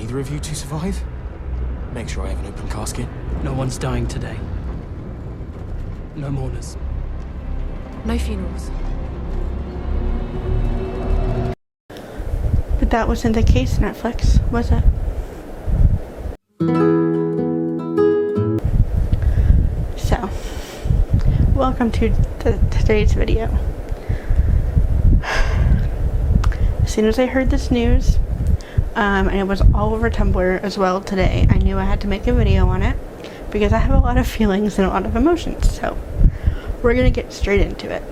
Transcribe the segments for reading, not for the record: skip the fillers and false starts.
either of you two survive? Make sure I have an open casket. No one's dying today. No mourners. No funerals. But that wasn't the case, Netflix, was it? So, welcome to today's video. As soon as I heard this news, and it was all over Tumblr as well today, I knew I had to make a video on it because I have a lot of feelings and a lot of emotions. So, we're gonna get straight into it.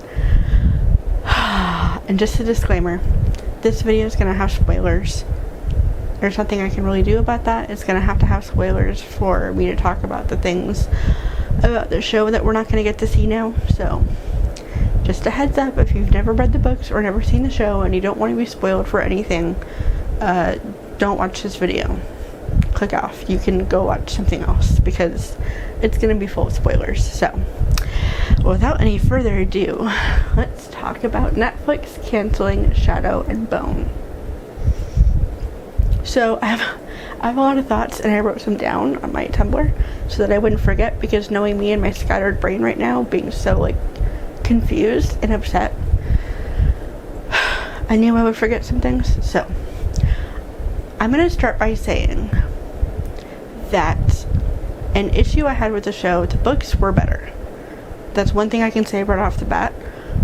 And just a disclaimer, this video is gonna have spoilers. There's nothing I can really do about that. It's gonna have to have spoilers for me to talk about the things about the show that we're not gonna get to see now. So, just a heads up, if you've never read the books or never seen the show and you don't want to be spoiled for anything, don't watch this video. Click off. You can go watch something else because it's gonna be full of spoilers. So, without any further ado, let's talk about Netflix canceling Shadow and Bone. So I have a lot of thoughts, and I wrote some down on my Tumblr so that I wouldn't forget, because knowing me and my scattered brain right now, being so like confused and upset, I knew I would forget some things. So I'm gonna start by saying that an issue I had with the show, the books were better. That's one thing I can say right off the bat.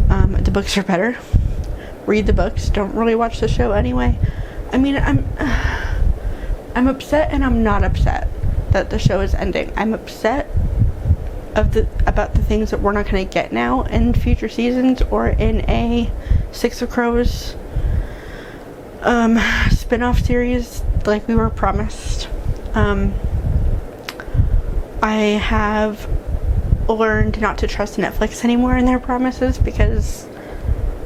The books are better. Read the books. Don't really watch the show anyway. I mean, I'm upset and I'm not upset that the show is ending. I'm upset about the things that we're not going to get now in future seasons or in a Six of Crows spin-off series like we were promised. I have learned not to trust Netflix anymore in their promises, because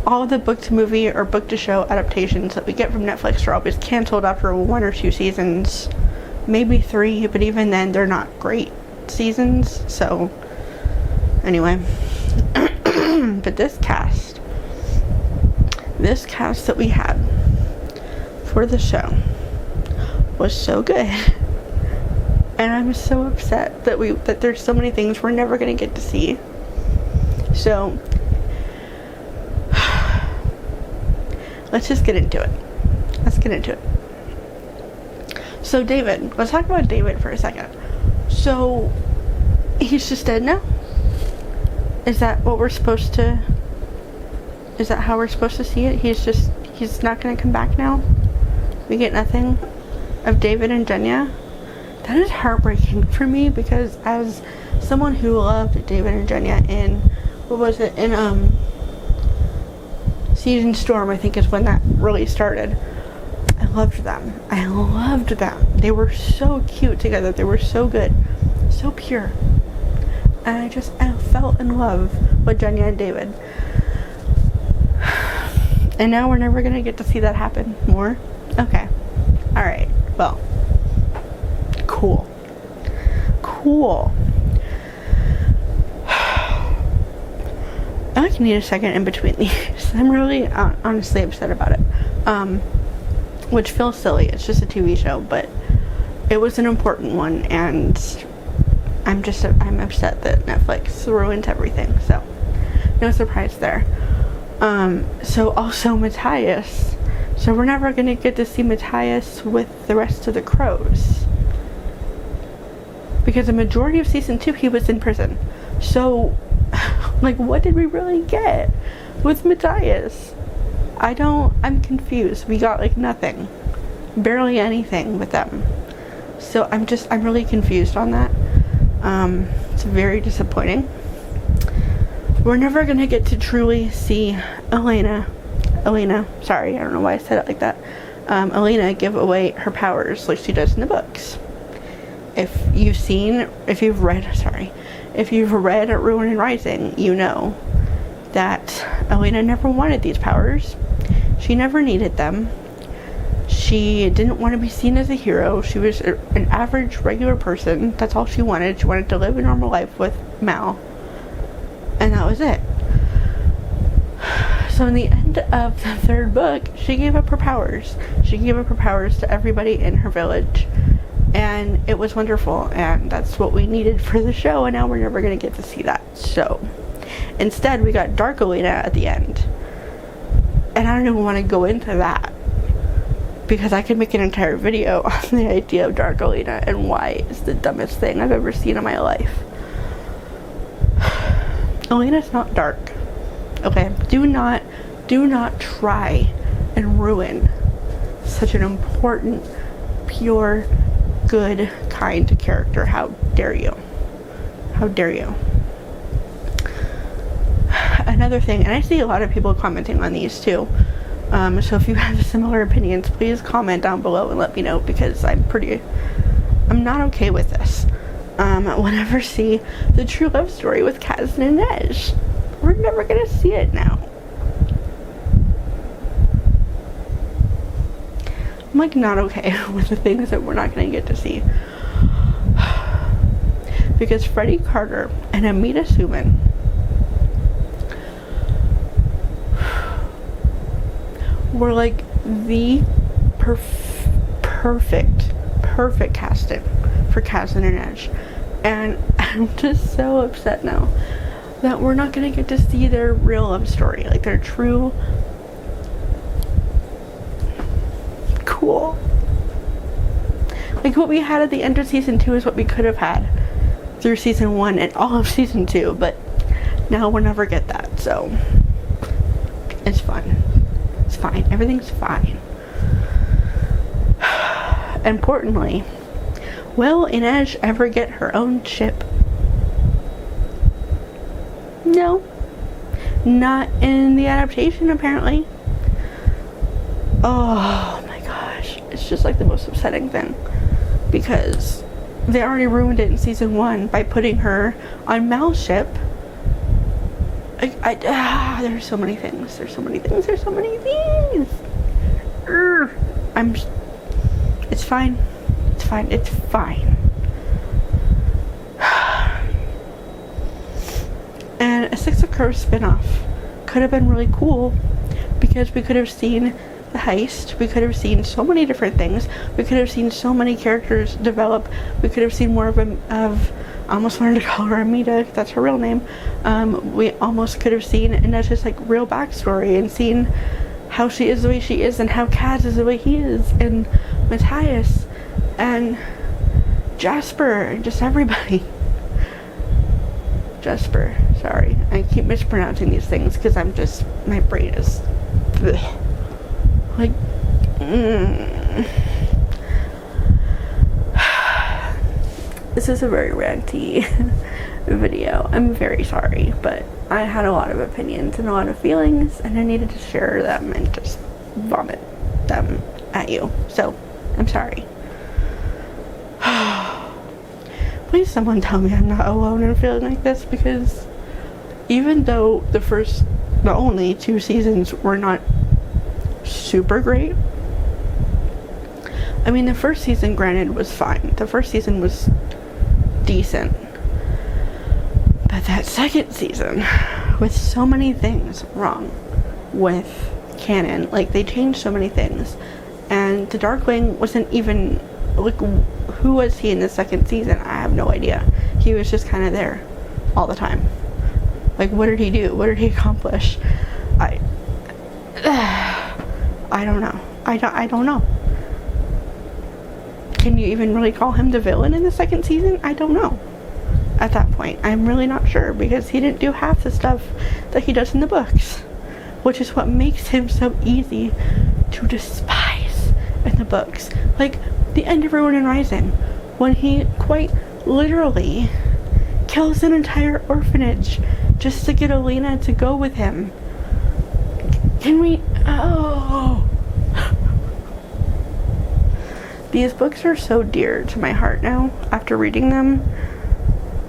all of the book to movie or book to show adaptations that we get from Netflix are always canceled after 1 or 2 seasons, maybe 3, but even then they're not great seasons. So anyway, but this cast that we had for the show was so good. And I'm so upset that there's so many things we're never gonna get to see. So let's just get into it. So David, let's talk about David for a second. So he's just dead now? Is that how we're supposed to see it? He's not gonna come back now? We get nothing of David and Jenya? That is heartbreaking for me, because as someone who loved David and Jenya in, Season Storm, I think is when that really started. I loved them. They were so cute together. They were so good. So pure. And I fell in love with Jenya and David. And now we're never going to get to see that happen more. Okay. Alright. Well. Cool. I need a second in between these. I'm really honestly upset about it. Which feels silly. It's just a TV show, but it was an important one, and I'm upset that Netflix ruined everything. So no surprise there. So also Matthias. So we're never gonna get to see Matthias with the rest of the crows, because the majority of season 2 he was in prison. So like, what did we really get with Matthias? I'm confused. We got like nothing, barely anything with them. So I'm really confused on that. It's very disappointing. We're never gonna get to truly see Elena, sorry, I don't know why I said it like that. Elena give away her powers like she does in the books. If you've read Ruin and Rising, you know that Elena never wanted these powers. She never needed them. She didn't want to be seen as a hero. She was an average, regular person. That's all she wanted. She wanted to live a normal life with Mal. And that was it. So in the end end of the third book, she gave up her powers. She gave up her powers to everybody in her village. And it was wonderful, and that's what we needed for the show, and now we're never going to get to see that. So, instead, we got Dark Elena at the end. And I don't even want to go into that, because I could make an entire video on the idea of Dark Elena and why it's the dumbest thing I've ever seen in my life. Elena's not dark. Okay? Do not try and ruin such an important, pure, good, kind character. How dare you? How dare you? Another thing, and I see a lot of people commenting on these too, so if you have similar opinions, please comment down below and let me know, because I'm not okay with this. We'll never see the true love story with Kaz and Inej. We're never gonna see it now. I'm like not okay with the things that we're not going to get to see. Because Freddie Carter and Amita Suman were like the perfect casting for Kaz and Inej. And I'm just so upset now that we're not going to get to see their real love story. Like their true cool. Like what we had at the end of season 2 is what we could have had through season 1 and all of season 2, but now we'll never get that, so it's fun. It's fine. Everything's fine. Importantly, will Inej ever get her own ship? No. Not in the adaptation, apparently. Oh my gosh, it's just like the most upsetting thing, because they already ruined it in season 1 by putting her on Mal's ship. There's so many things. It's fine. It's fine. And a Six of Crows spin-off could have been really cool, because we could have seen the heist, we could have seen so many different things, we could have seen so many characters develop, we could have seen more of I almost wanted to call her Amita, that's her real name. We almost could have seen Inez's like real backstory and seen how she is the way she is and how Kaz is the way he is, and Matthias and Jasper and just everybody. Jasper, sorry, I keep mispronouncing these things because my brain is bleh. Like, This is a very ranty video. I'm very sorry, but I had a lot of opinions and a lot of feelings, and I needed to share them and just vomit them at you. So, I'm sorry. Please someone tell me I'm not alone in feeling like this, because even though the only 2 seasons were not super great. I mean, the first season, granted, was fine. The first season was decent. But that second season, with so many things wrong with canon, like, they changed so many things. And the Darkling wasn't even, like, who was he in the second season? I have no idea. He was just kind of there all the time. Like, what did he do? What did he accomplish? I don't know. I don't know. Can you even really call him the villain in the second season? I don't know. At that point, I'm really not sure, because he didn't do half the stuff that he does in the books, which is what makes him so easy to despise in the books. Like, the end of Ruin and Rising, when he quite literally kills an entire orphanage just to get Elena to go with him. Can we... Oh... These books are so dear to my heart now, after reading them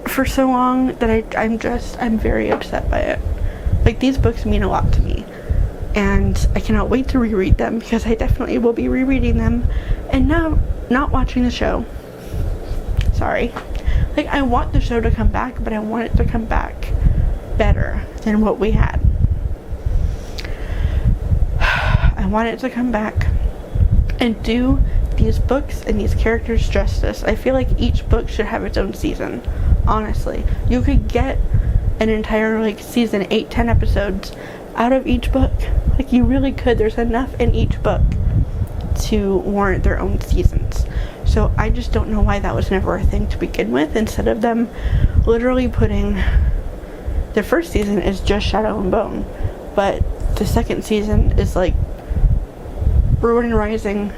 for so long, that I'm very upset by it. Like, these books mean a lot to me, and I cannot wait to reread them, because I definitely will be rereading them, and now not watching the show. Sorry. Like, I want the show to come back, but I want it to come back better than what we had. want it to come back and do these books and these characters justice. I feel like each book should have its own season, honestly. You could get an entire like season, 8-10 episodes out of each book. Like, you really could. There's enough in each book to warrant their own seasons. So I just don't know why that was never a thing to begin with, instead of them literally putting the first season is just Shadow and Bone, but the second season is like Ruin and Rising,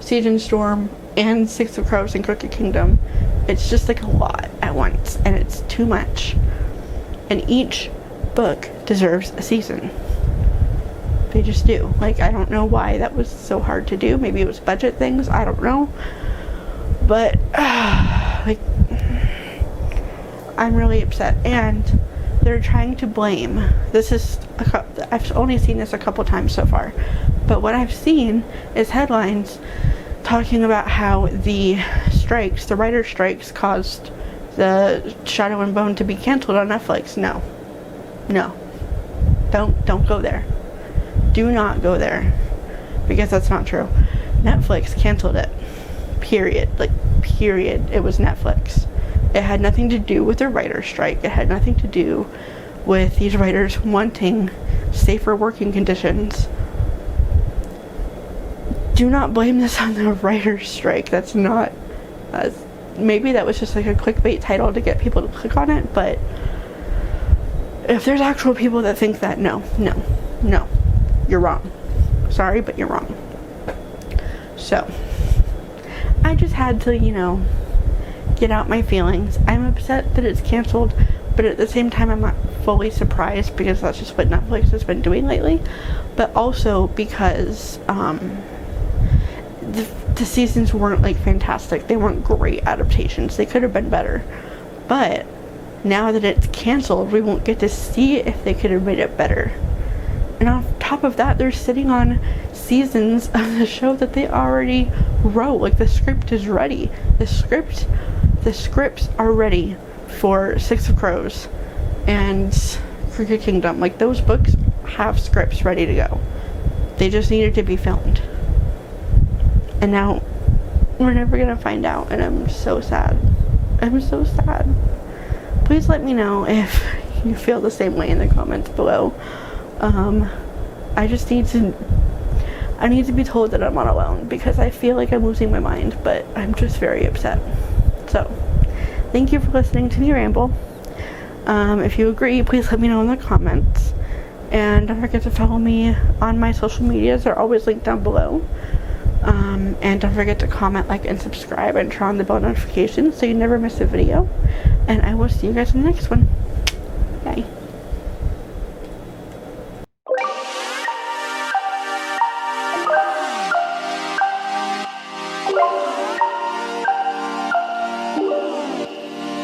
Siege and Storm, and Six of Crows and Crooked Kingdom. It's just like a lot at once, and it's too much. And each book deserves a season. They just do. Like, I don't know why that was so hard to do. Maybe it was budget things. I don't know. But, like, I'm really upset. And they're trying to blame. I've only seen this a couple times so far. But what I've seen is headlines talking about how the writer strikes, caused the Shadow and Bone to be canceled on Netflix. No. Don't go there. Do not go there, because that's not true. Netflix canceled it. Period. It was Netflix. It had nothing to do with the writer's strike. It had nothing to do with these writers wanting safer working conditions. Do not blame this on the writer's strike. That's not... maybe that was just like a clickbait title to get people to click on it, but if there's actual people that think that, no. You're wrong. Sorry, but you're wrong. So, I just had to, get out my feelings. I'm upset that it's canceled, but at the same time, I'm not fully surprised, because that's just what Netflix has been doing lately. But also because, the seasons weren't, like, fantastic. They weren't great adaptations. They could have been better. But now that it's canceled, we won't get to see if they could have made it better. And on top of that, they're sitting on seasons of the show that they already wrote. Like, the script is ready. The scripts are ready for Six of Crows and Crooked Kingdom. Like, those books have scripts ready to go. They just needed to be filmed. And now we're never gonna find out, and I'm so sad. Please let me know if you feel the same way in the comments below. I need to be told that I'm not alone, because I feel like I'm losing my mind, but I'm just very upset. So, thank you for listening to me ramble. If you agree, please let me know in the comments. And don't forget to follow me on my social medias. They're always linked down below. And don't forget to comment, like, and subscribe, and turn on the bell notifications so you never miss a video. And I will see you guys in the next one. Bye.